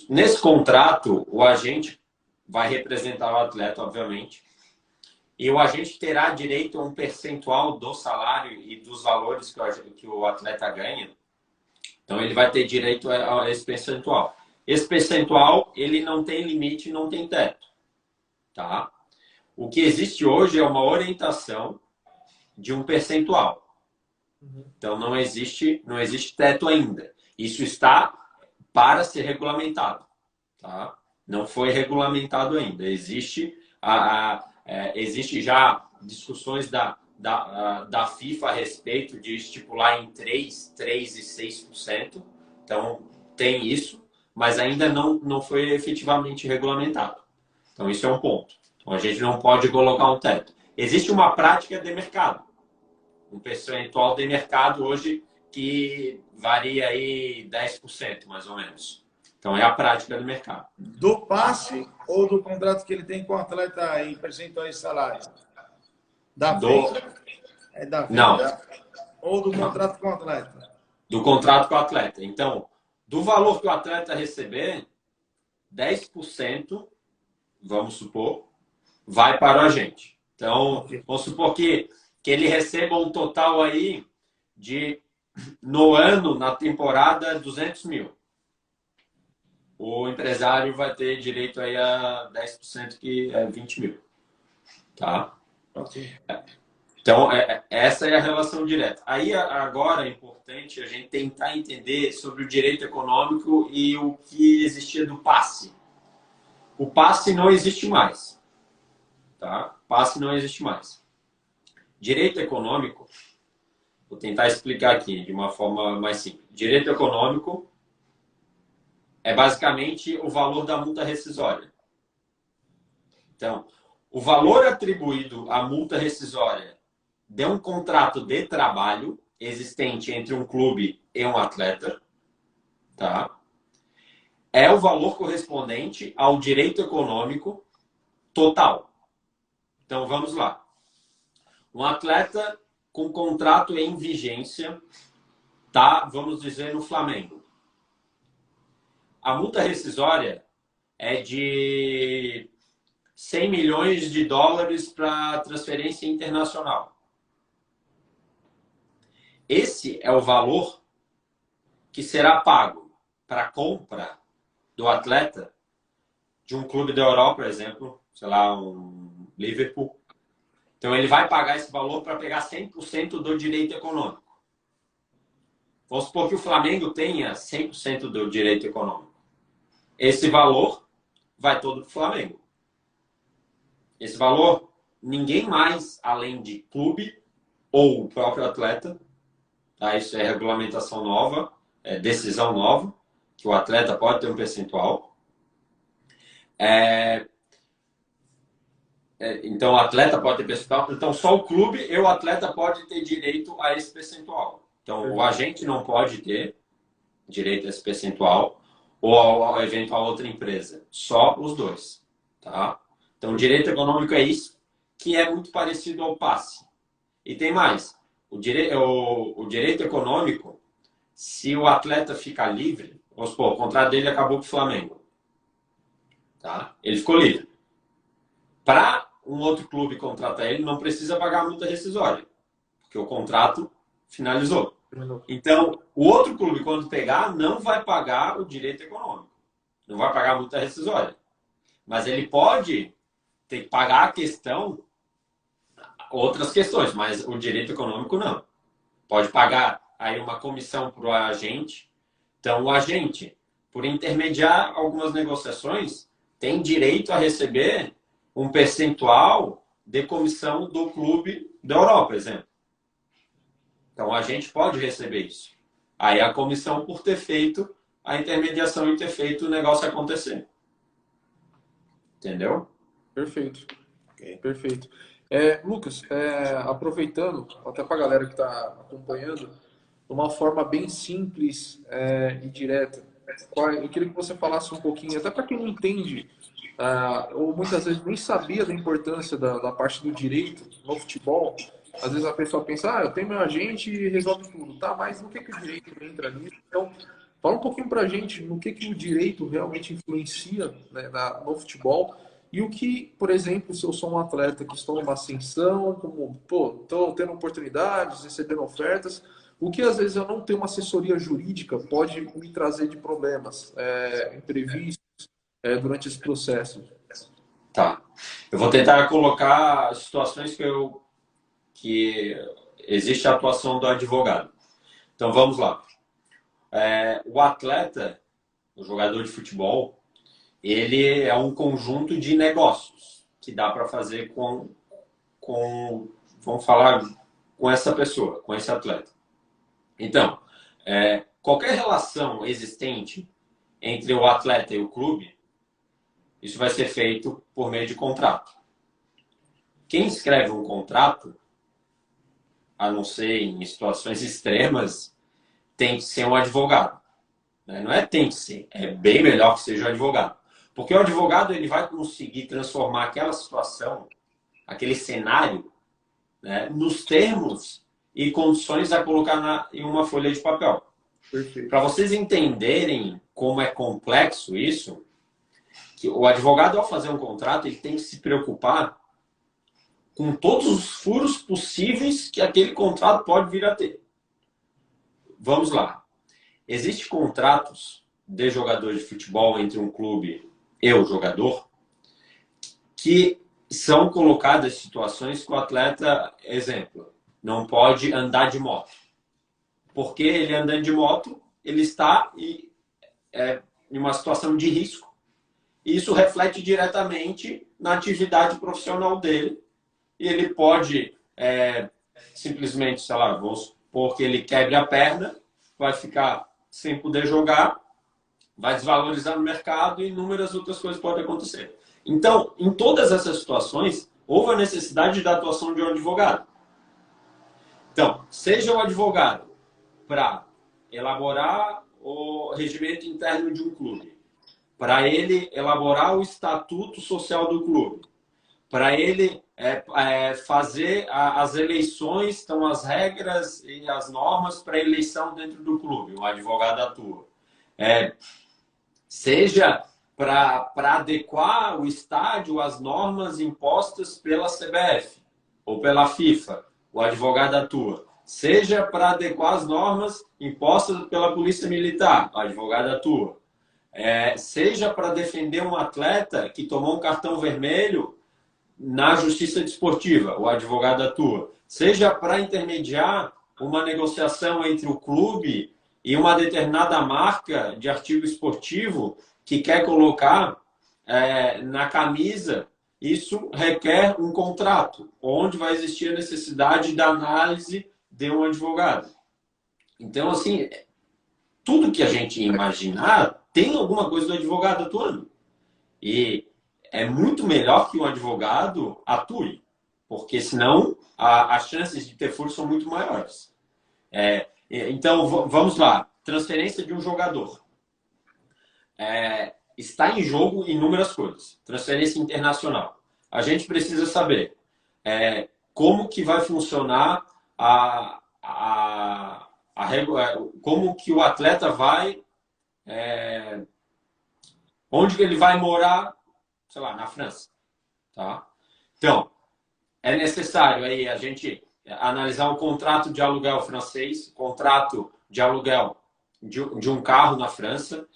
Speaker 1: Nesse contrato, o agente vai representar o atleta, obviamente, e o agente terá direito a um percentual do salário e dos valores que o atleta ganha. Então, ele vai ter direito a esse percentual. Esse percentual, ele não tem limite, não tem teto, tá? O que existe hoje é uma orientação de um percentual. Então, não existe teto ainda. Isso está para ser regulamentado. Tá? Não foi regulamentado ainda. Existe já discussões da FIFA a respeito de estipular em 3 e 6%. Então, tem isso, mas ainda não foi efetivamente regulamentado. Então, isso é um ponto. Então, a gente não pode colocar um teto. Existe uma prática de mercado. Um percentual de mercado hoje que varia aí 10%, mais ou menos. Então, é a prática do mercado.
Speaker 3: Do passe ou do contrato que ele tem com o atleta em percentuais de salário? Da venda? É da venda?
Speaker 1: Não.
Speaker 3: Ou do contrato com o atleta?
Speaker 1: Do contrato com o atleta. Então, do valor que o atleta receber, 10%, vamos supor, vai para o agente. Então, vamos supor que ele receba um total aí de, no ano, na temporada, 200 mil. O empresário vai ter direito aí a 10%, que é 20 mil. Tá?
Speaker 3: Okay.
Speaker 1: Então, essa é a relação direta. Aí, agora, é importante a gente tentar entender sobre o direito econômico e o que existia do passe. O passe não existe mais. Tá? Passe não existe mais. Direito econômico, vou tentar explicar aqui de uma forma mais simples. Direito econômico é basicamente o valor da multa rescisória. Então, o valor atribuído à multa rescisória de um contrato de trabalho existente entre um clube e um atleta, tá? É o valor correspondente ao direito econômico total. Então, vamos lá. Um atleta com contrato em vigência, tá? Vamos dizer, no Flamengo. A multa rescisória é de 100 milhões de dólares para transferência internacional. Esse é o valor que será pago para a compra do atleta de um clube da Europa, por exemplo, sei lá, um Liverpool. Então, ele vai pagar esse valor para pegar 100% do direito econômico. Vamos supor que o Flamengo tenha 100% do direito econômico. Esse valor vai todo para o Flamengo. Esse valor, ninguém mais, além de clube ou o próprio atleta, tá? Isso é regulamentação nova, é decisão nova, que o atleta pode ter um percentual. Então, o atleta pode ter percentual. Então, só o clube e o atleta pode ter direito a esse percentual. Então, o agente não pode ter direito a esse percentual. ou a eventual outra empresa. Só os dois. Tá? Então, o direito econômico é isso, que é muito parecido ao passe. E tem mais. O direito econômico, se o atleta ficar livre, vamos supor, o contrato dele acabou com o Flamengo. Tá? Ele ficou livre. Para um outro clube contratar ele, não precisa pagar multa rescisória, porque o contrato finalizou. Então, o outro clube, quando pegar, não vai pagar o direito econômico. Não vai pagar a multa rescisória. Mas ele pode ter que pagar a questão, outras questões, mas o direito econômico não. Pode pagar aí uma comissão para o agente. Então, o agente, por intermediar algumas negociações, tem direito a receber um percentual de comissão do clube da Europa, por exemplo. Então, a gente pode receber isso. Aí a comissão por ter feito a intermediação e ter feito o negócio acontecer. Entendeu?
Speaker 2: Perfeito. Okay. Perfeito. Lucas, aproveitando, até para a galera que está acompanhando, de uma forma bem simples e direta, eu queria que você falasse um pouquinho, até para quem não entende, ou muitas vezes nem sabia da importância da parte do direito no futebol. Às vezes a pessoa pensa, eu tenho meu agente e resolve tudo, tá? Mas no que o direito entra nisso? Então, fala um pouquinho pra gente no que o direito realmente influencia, né, no futebol e o que, por exemplo, se eu sou um atleta que estou numa ascensão, como, estou tendo oportunidades, recebendo ofertas, o que às vezes eu não tenho uma assessoria jurídica pode me trazer de problemas imprevistos durante esse processo.
Speaker 1: Tá. Eu vou tentar colocar situações que existe a atuação do advogado. Então, vamos lá. O atleta, o jogador de futebol, ele é um conjunto de negócios que dá para fazer vamos falar, com essa pessoa, com esse atleta. Então, qualquer relação existente entre o atleta e o clube, isso vai ser feito por meio de contrato. Quem escreve um contrato, a não ser em situações extremas, tem que ser um advogado. Não é tem que ser, é bem melhor que seja um advogado. Porque o advogado ele vai conseguir transformar aquela situação, aquele cenário, né, nos termos e condições a colocar em uma folha de papel. Para vocês entenderem como é complexo isso, que o advogado, ao fazer um contrato, ele tem que se preocupar com todos os furos possíveis que aquele contrato pode vir a ter. Vamos lá. Existem contratos de jogador de futebol entre um clube e o jogador que são colocadas situações que o atleta, exemplo, não pode andar de moto. Porque ele andando de moto, ele está em uma situação de risco. E isso reflete diretamente na atividade profissional dele. E ele pode simplesmente, sei lá, vamos supor que ele quebre a perna, vai ficar sem poder jogar, vai desvalorizar no mercado e inúmeras outras coisas podem acontecer. Então, em todas essas situações, houve a necessidade da atuação de um advogado. Então, seja o advogado para elaborar o regimento interno de um clube, para ele elaborar o estatuto social do clube, para ele fazer as eleições, então as regras e as normas para eleição dentro do clube, o advogado atua. Seja para adequar o estádio às normas impostas pela CBF ou pela FIFA, o advogado atua. Seja para adequar as normas impostas pela Polícia Militar, o advogado atua. Seja para defender um atleta que tomou um cartão vermelho na Justiça Desportiva, o advogado atua. Seja para intermediar uma negociação entre o clube e uma determinada marca de artigo esportivo que quer colocar na camisa, isso requer um contrato, onde vai existir a necessidade da análise de um advogado. Então, assim, tudo que a gente imaginar tem alguma coisa do advogado atuando. E é muito melhor que o advogado atue, porque senão as chances de ter furo são muito maiores. Então, vamos lá. Transferência de um jogador. está em jogo inúmeras coisas. Transferência internacional. A gente precisa saber como que vai funcionar como que o atleta vai, onde que ele vai morar, sei lá, na França, tá? Então, é necessário aí a gente analisar um contrato de aluguel francês, contrato de aluguel de um carro na França,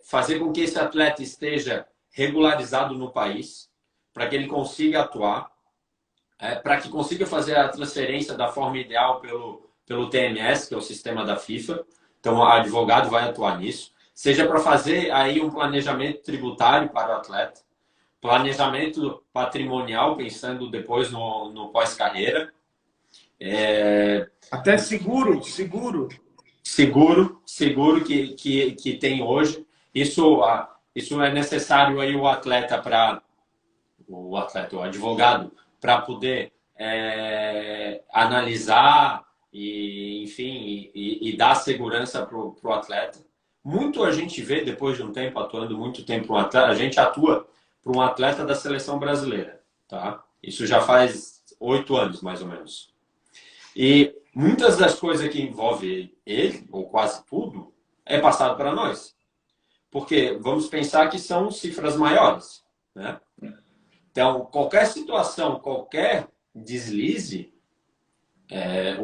Speaker 1: fazer com que esse atleta esteja regularizado no país, para que ele consiga atuar, para que consiga fazer a transferência da forma ideal pelo TMS, que é o sistema da FIFA. Então, o advogado vai atuar nisso. Seja para fazer aí um planejamento tributário para o atleta, planejamento patrimonial, pensando depois no pós-carreira.
Speaker 3: Até seguro
Speaker 1: que tem hoje. Isso é necessário aí o advogado, para poder analisar e, enfim, e dar segurança para o atleta. Muito a gente vê, depois de um tempo, atuando muito tempo um atleta, a gente atua para um atleta da seleção brasileira, tá? Isso já faz 8 anos, mais ou menos. E muitas das coisas que envolvem ele, ou quase tudo, é passado para nós. Porque vamos pensar que são cifras maiores, né? Então, qualquer situação, qualquer deslize,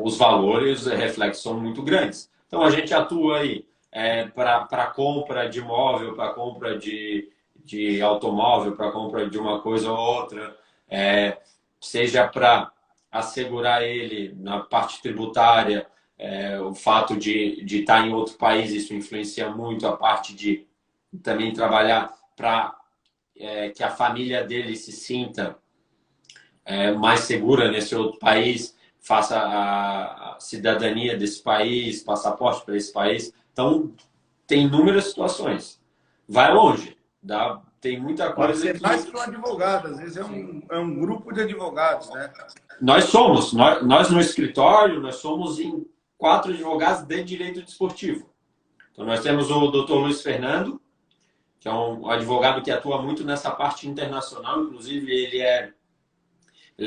Speaker 1: os valores, os reflexos são muito grandes. Então, a gente atua aí para compra de imóvel, para compra de automóvel, para compra de uma coisa ou outra, seja para assegurar ele na parte tributária, o fato de estar em outro país, isso influencia muito a parte de também trabalhar para que a família dele se sinta mais segura nesse outro país, faça a cidadania desse país, passaporte para esse país. Então, tem inúmeras situações. Vai longe. Tem muita coisa.
Speaker 3: Pode ser mais que um advogado, às vezes é um grupo de advogados, né?
Speaker 1: Nós no escritório, nós somos em 4 advogados de direito desportivo. Então, nós temos o Dr. Luiz Fernando, que é um advogado que atua muito nessa parte internacional. Inclusive, ele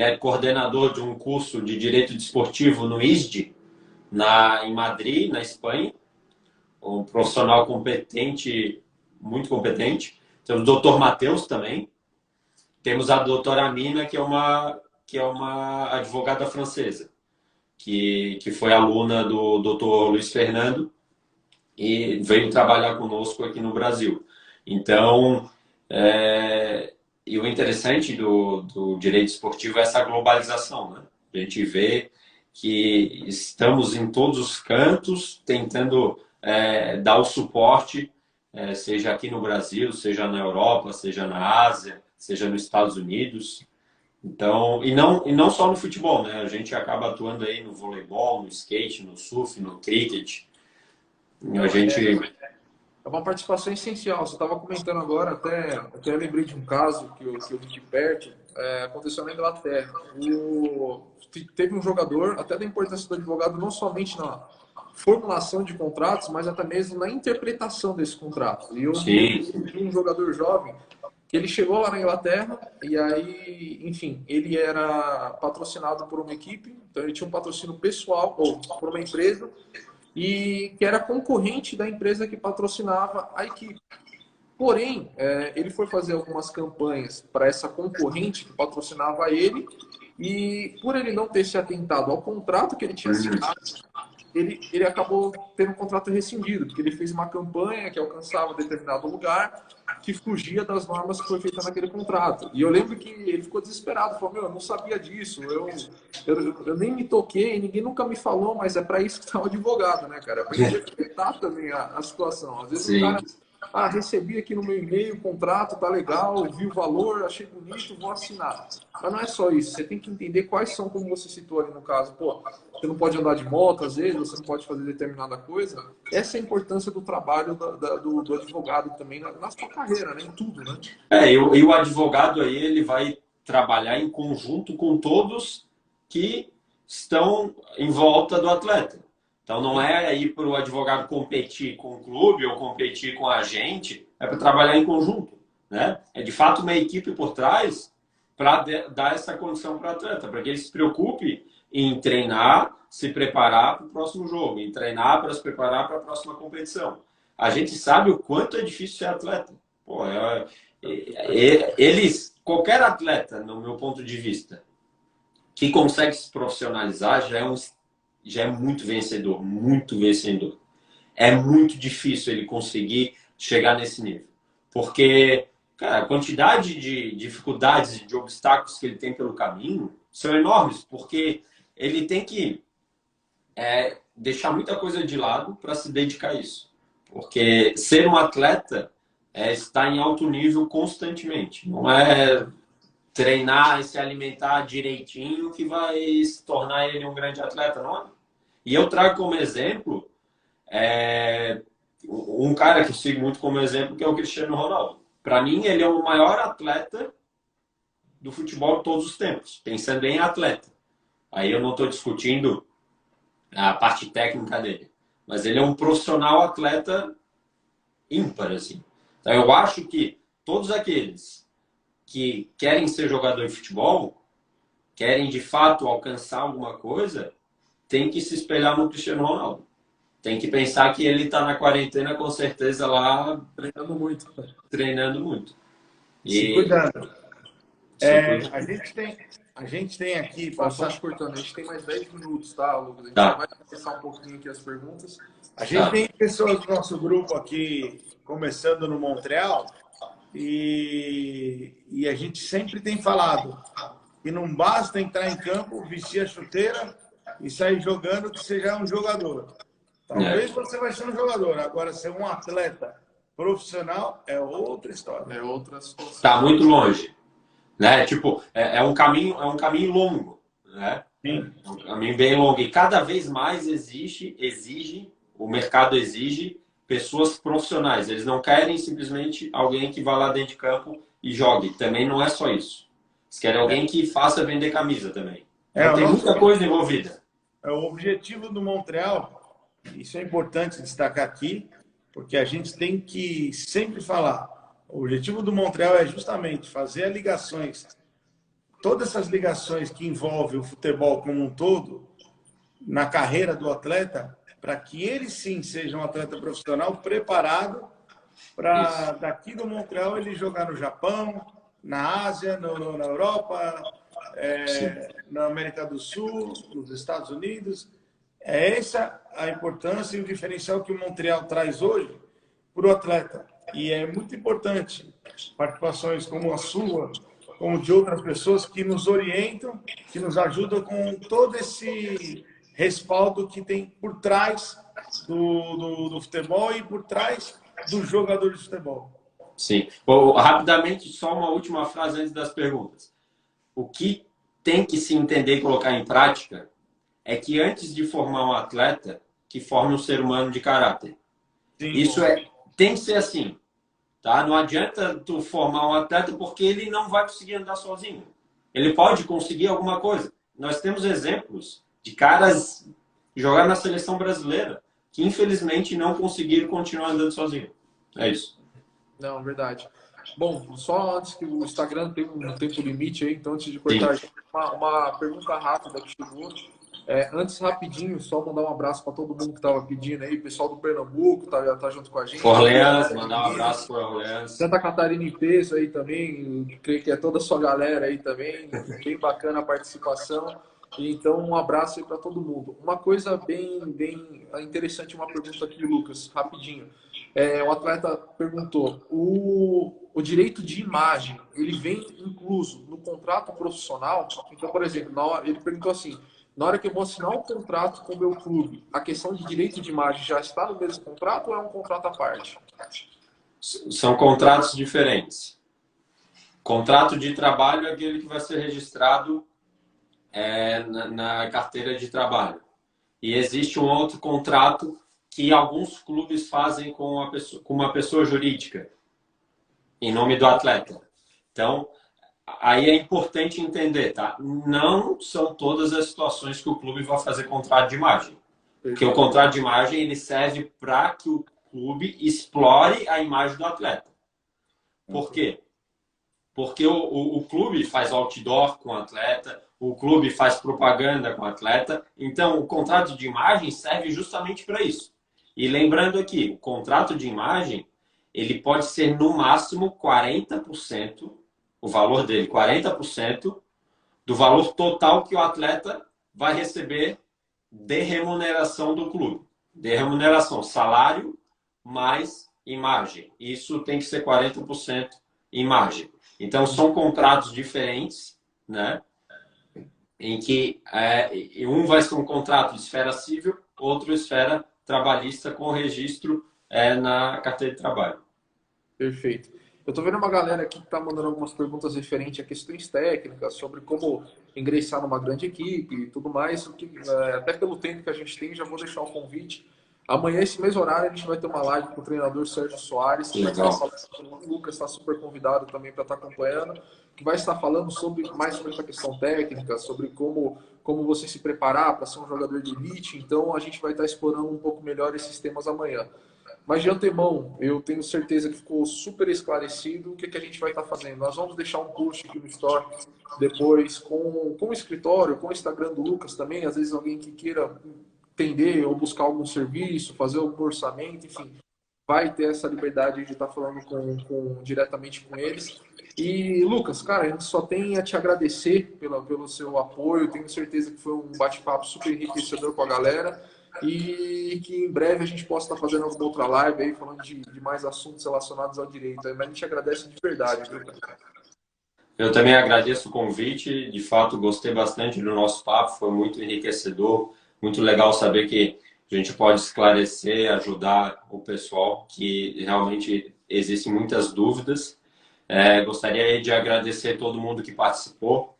Speaker 1: é coordenador de um curso de direito desportivo no ISDE, em Madrid, na Espanha. Um profissional competente, muito competente. Temos o Dr. Matheus também. Temos a doutora Mina, que é uma advogada francesa, que foi aluna do Dr. Luiz Fernando e veio trabalhar conosco aqui no Brasil. Então, e o interessante do direito esportivo é essa globalização, né? A gente vê que estamos em todos os cantos tentando dar o suporte, seja aqui no Brasil, seja na Europa, seja na Ásia, seja nos Estados Unidos. Então, e não só no futebol, né? A gente acaba atuando aí no voleibol, no skate, no surf, no cricket. A gente...
Speaker 2: É uma participação essencial. Você estava comentando agora, até lembrei de um caso que eu vi de perto, aconteceu na Inglaterra. Teve um jogador, até da importância do advogado, não somente na formulação de contratos, mas até mesmo na interpretação desse contrato. E eu vi um jogador jovem que ele chegou lá na Inglaterra e aí, enfim, ele era patrocinado por uma equipe, então ele tinha um patrocínio pessoal ou por uma empresa e que era concorrente da empresa que patrocinava a equipe. Porém, ele foi fazer algumas campanhas para essa concorrente que patrocinava ele e por ele não ter se atentado ao contrato que ele tinha assinado, ele acabou tendo um contrato rescindido, porque ele fez uma campanha que alcançava determinado lugar que fugia das normas que foi feita naquele contrato. E eu lembro que ele ficou desesperado, falou, eu não sabia disso, eu nem me toquei, ninguém nunca me falou, mas é para isso que está o advogado, né, cara? Para interpretar também a situação. Às vezes o cara, recebi aqui no meu e-mail o contrato, tá legal, vi o valor, achei bonito, vou assinar. Mas não é só isso, você tem que entender quais são, como você citou ali no caso, você não pode andar de moto às vezes, você não pode fazer determinada coisa. Essa é a importância do trabalho do advogado também na sua carreira, né? Em tudo, né?
Speaker 1: E o advogado aí, ele vai trabalhar em conjunto com todos que estão em volta do atleta. Então não é aí para o advogado competir com o clube ou competir com a gente, é para trabalhar em conjunto, né? É de fato uma equipe por trás para dar essa condição para o atleta, para que ele se preocupe em treinar, se preparar para o próximo jogo, em treinar para se preparar para a próxima competição. A gente sabe o quanto é difícil ser atleta. Pô, qualquer atleta, no meu ponto de vista, que consegue se profissionalizar já é muito vencedor, muito vencedor. É muito difícil ele conseguir chegar nesse nível. Porque, cara, a quantidade de dificuldades e de obstáculos que ele tem pelo caminho são enormes, porque ele tem que deixar muita coisa de lado para se dedicar a isso. Porque ser um atleta é estar em alto nível constantemente. Não é treinar e se alimentar direitinho que vai se tornar ele um grande atleta, não é? E eu trago como exemplo um cara que eu sigo muito como exemplo, que é o Cristiano Ronaldo. Para mim, ele é o maior atleta do futebol de todos os tempos, pensando em atleta. Aí eu não estou discutindo a parte técnica dele, mas ele é um profissional atleta ímpar, assim. Então eu acho que todos aqueles que querem ser jogador de futebol, querem de fato alcançar alguma coisa, tem que se espelhar no Cristiano Ronaldo. Tem que pensar que ele está na quarentena com certeza lá
Speaker 2: Treinando muito.
Speaker 3: Treinando muito.
Speaker 1: Se
Speaker 3: cuidando. A gente tem aqui...
Speaker 2: Só te cortando, a gente tem mais 10 minutos, tá, Lucas? A gente
Speaker 1: Tá.
Speaker 2: só vai começar um pouquinho aqui as perguntas.
Speaker 3: A gente tem pessoas do nosso grupo aqui começando no Montreal e a gente sempre tem falado que não basta entrar em campo, vestir a chuteira e sair jogando que você já é um jogador. Talvez você vai ser um jogador, agora ser um atleta profissional é outra história.
Speaker 2: É outra situação.
Speaker 1: Está muito longe, né? Tipo, é um caminho longo, né?
Speaker 3: Sim.
Speaker 1: É um caminho bem longo e cada vez mais o mercado exige pessoas profissionais. Eles não querem simplesmente alguém que vá lá dentro de campo e jogue. Também não é só isso. Eles querem alguém que faça vender camisa também. Então, tem muita coisa envolvida.
Speaker 3: O objetivo do Montreal, isso é importante destacar aqui, porque a gente tem que sempre falar. O objetivo do Montreal é justamente fazer as ligações, todas essas ligações que envolvem o futebol como um todo, na carreira do atleta, para que ele sim seja um atleta profissional preparado para daqui do Montreal ele jogar no Japão, na Ásia, na Europa, na América do Sul, nos Estados Unidos. É essa a importância e o diferencial que o Montreal traz hoje para o atleta. E é muito importante participações como a sua, como de outras pessoas que nos orientam, que nos ajudam com todo esse respaldo que tem por trás do futebol e por trás do jogador de futebol.
Speaker 1: Sim. Bom, rapidamente, só uma última frase antes das perguntas. O que tem que se entender e colocar em prática é que antes de formar um atleta, que forme um ser humano de caráter. Sim, isso tem que ser assim. Tá? Não adianta tu formar um atleta porque ele não vai conseguir andar sozinho. Ele pode conseguir alguma coisa. Nós temos exemplos de caras que jogaram na seleção brasileira que infelizmente não conseguiram continuar andando sozinho. É isso.
Speaker 2: Não, verdade. Bom, só antes que o Instagram tem um tempo limite aí, então antes de cortar, uma pergunta rápida que chegou. Antes, rapidinho, só mandar um abraço para todo mundo que estava pedindo aí, pessoal do Pernambuco tá junto com a gente.
Speaker 1: Orleans, mandar um abraço para Orleans.
Speaker 2: Santa Catarina em peso aí também, creio que é toda a sua galera aí também, bem bacana a participação. Então, um abraço aí para todo mundo. Uma coisa bem interessante, uma pergunta aqui, Lucas, rapidinho. O atleta perguntou, o direito de imagem, ele vem incluso no contrato profissional? Então, por exemplo, ele perguntou assim, na hora que eu vou assinar um contrato com o meu clube, a questão de direito de imagem já está no mesmo contrato ou é um contrato à parte?
Speaker 1: São contratos diferentes. Contrato de trabalho é aquele que vai ser registrado na carteira de trabalho. E existe um outro contrato que alguns clubes fazem com uma pessoa jurídica, em nome do atleta. Então, aí é importante entender, tá? Não são todas as situações que o clube vai fazer contrato de imagem. Porque o contrato de imagem ele serve para que o clube explore a imagem do atleta. Por quê? Porque o clube faz outdoor com o atleta, o clube faz propaganda com o atleta, então o contrato de imagem serve justamente para isso. E lembrando aqui, o contrato de imagem, ele pode ser no máximo 40%, o valor dele, 40% do valor total que o atleta vai receber de remuneração do clube. De remuneração, salário mais imagem. Isso tem que ser 40% imagem. Então, são contratos diferentes, né? Em que um vai ser um contrato de esfera civil, outro esfera trabalhista com registro na carteira de trabalho.
Speaker 2: Perfeito. Eu estou vendo uma galera aqui que está mandando algumas perguntas referentes a questões técnicas, sobre como ingressar numa grande equipe e tudo mais. Até pelo tempo que a gente tem, já vou deixar o convite. Amanhã, esse mesmo horário, a gente vai ter uma live com o treinador Sérgio Soares, que vai estar falando, o Lucas está super convidado também para estar acompanhando, que vai estar falando mais sobre essa questão técnica, sobre como você se preparar para ser um jogador de elite. Então, a gente vai estar explorando um pouco melhor esses temas amanhã. Mas de antemão, eu tenho certeza que ficou super esclarecido o que a gente vai estar fazendo. Nós vamos deixar um post aqui no Store depois com o escritório, com o Instagram do Lucas também. Às vezes alguém que queira entender ou buscar algum serviço, fazer algum orçamento, enfim, vai ter essa liberdade de estar falando diretamente com eles. E, Lucas, cara, a gente só tem a te agradecer pelo seu apoio. Tenho certeza que foi um bate-papo super enriquecedor com a galera. E que em breve a gente possa estar fazendo alguma outra live aí, falando de mais assuntos relacionados ao direito. Mas a gente agradece de verdade, viu, cara?
Speaker 1: Eu também agradeço o convite. De fato, gostei bastante do nosso papo. Foi muito enriquecedor. Muito legal saber que a gente pode esclarecer, ajudar o pessoal, que realmente existem muitas dúvidas. Gostaria de agradecer todo mundo que participou.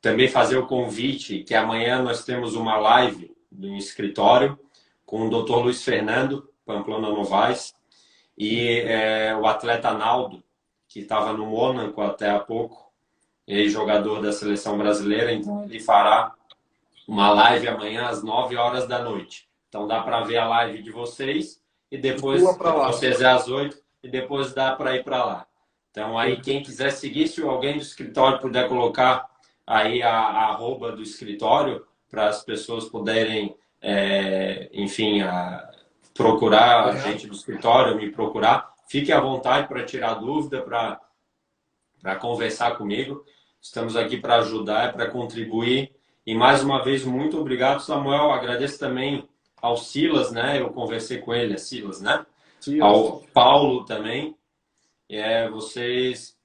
Speaker 1: Também fazer o convite que amanhã nós temos uma live no escritório com o Dr. Luiz Fernando Pamplona Novaes e o atleta Naldo, que estava no Mônaco até há pouco, ex-jogador da seleção brasileira. Então ele fará uma live amanhã às 9 horas da noite. Então dá para ver a live de vocês e depois vocês às 8 e depois dá para ir para lá. Então aí quem quiser seguir, se alguém do escritório puder colocar aí a arroba do escritório para as pessoas poderem, enfim, procurar a gente do escritório, me procurar. Fique à vontade para tirar dúvida, para conversar comigo. Estamos aqui para ajudar, para contribuir. E mais uma vez, muito obrigado, Samuel. Agradeço também ao Silas, né? Eu conversei com ele, Silas, né? Silas. Ao Paulo também. Vocês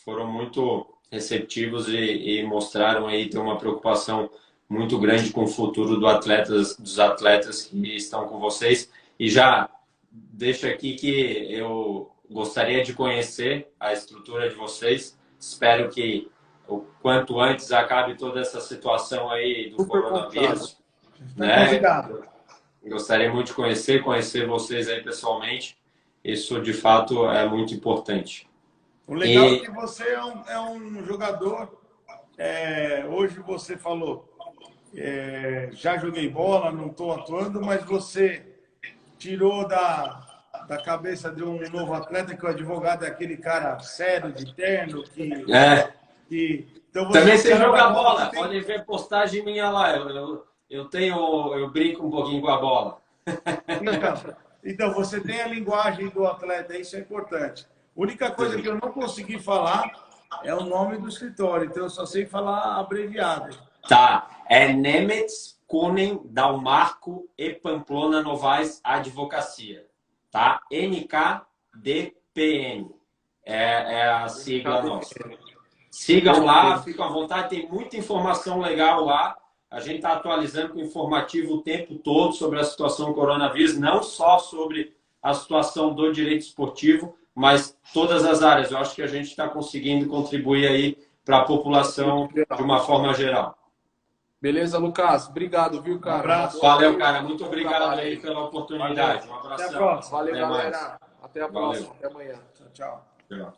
Speaker 1: foram muito receptivos e mostraram aí ter uma preocupação muito grande com o futuro dos atletas que estão com vocês. E já deixo aqui que eu gostaria de conhecer a estrutura de vocês. Espero que o quanto antes acabe toda essa situação aí do coronavírus. Né? Gostaria muito de conhecer vocês aí pessoalmente. Isso, de fato, é muito importante.
Speaker 3: O legal é que você é um jogador. Hoje você falou, já joguei bola, não estou atuando, mas você tirou da cabeça de um novo atleta que o advogado é aquele cara sério, de terno, então
Speaker 1: também você joga bola. Pode ver postagem minha lá. Eu brinco um pouquinho com a bola.
Speaker 3: Então, você tem a linguagem do atleta, isso é importante. A única coisa que eu não consegui falar é o nome do escritório, então eu só sei falar abreviado.
Speaker 1: Tá, Nemetz, Kunen, Dalmarco e Pamplona Novaes Advocacia. Tá? NKDPN. É a sigla nossa. Sigam lá, fiquem à vontade, tem muita informação legal lá. A gente está atualizando com informativo o tempo todo sobre a situação do coronavírus, não só sobre a situação do direito esportivo, mas todas as áreas. Eu acho que a gente está conseguindo contribuir aí para a população de uma forma geral.
Speaker 2: Beleza, Lucas? Obrigado, viu, cara?
Speaker 3: Um abraço.
Speaker 1: Valeu, cara. Muito obrigado aí pela oportunidade. Um abração.
Speaker 2: Valeu, galera. Até a próxima. Até amanhã.
Speaker 3: Tchau.
Speaker 1: Tchau.